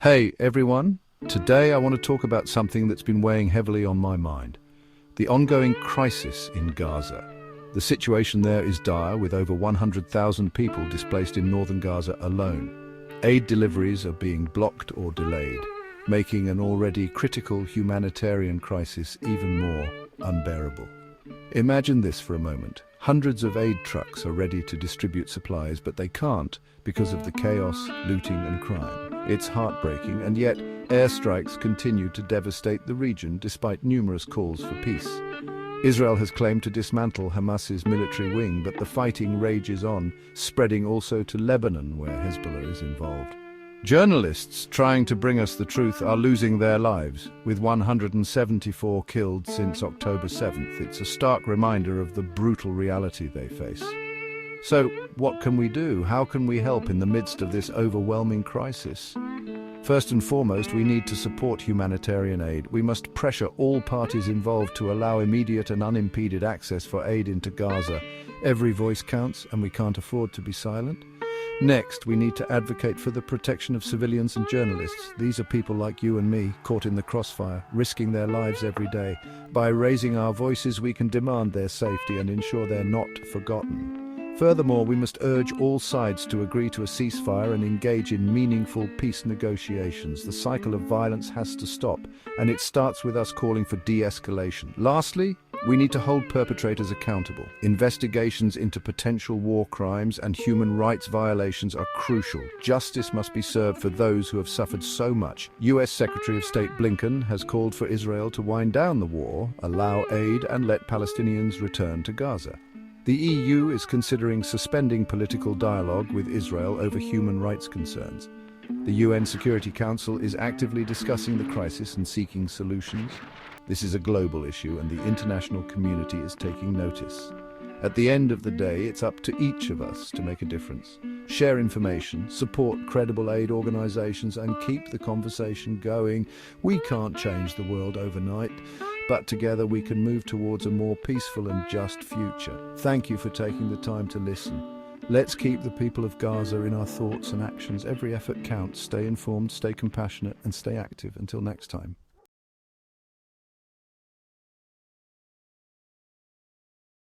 Hey everyone, today I want to talk about something that's been weighing heavily on my mind. The ongoing crisis in Gaza. The situation there is dire, with over 100,000 people displaced in northern Gaza alone. Aid deliveries are being blocked or delayed, making an already critical humanitarian crisis even more unbearable. Imagine this for a moment. Hundreds of aid trucks are ready to distribute supplies, but they can't because of the chaos, looting and crime. It's heartbreaking, and yet airstrikes continue to devastate the region despite numerous calls for peace. Israel has claimed to dismantle Hamas's military wing, but the fighting rages on, spreading also to Lebanon, where Hezbollah is involved. Journalists trying to bring us the truth are losing their lives, with 174 killed since October 7th. It's a stark reminder of the brutal reality they face. So, what can we do? How can we help in the midst of this overwhelming crisis? First and foremost, we need to support humanitarian aid. We must pressure all parties involved to allow immediate and unimpeded access for aid into Gaza. Every voice counts, and we can't afford to be silent. Next, we need to advocate for the protection of civilians and journalists. These are people like you and me, caught in the crossfire, risking their lives every day. By raising our voices, we can demand their safety and ensure they're not forgotten. Furthermore, we must urge all sides to agree to a ceasefire and engage in meaningful peace negotiations. The cycle of violence has to stop, and it starts with us calling for de-escalation. Lastly, we need to hold perpetrators accountable. Investigations into potential war crimes and human rights violations are crucial. Justice must be served for those who have suffered so much. US Secretary of State Blinken has called for Israel to wind down the war, allow aid, and let Palestinians return to Gaza. The EU is considering suspending political dialogue with Israel over human rights concerns. The UN Security Council is actively discussing the crisis and seeking solutions. This is a global issue, and the international community is taking notice. At the end of the day, it's up to each of us to make a difference. Share information, support credible aid organizations, and keep the conversation going. We can't change the world overnight, but together we can move towards a more peaceful and just future. Thank you for taking the time to listen. Let's keep the people of Gaza in our thoughts and actions. Every effort counts. Stay informed, stay compassionate, and stay active. Until next time.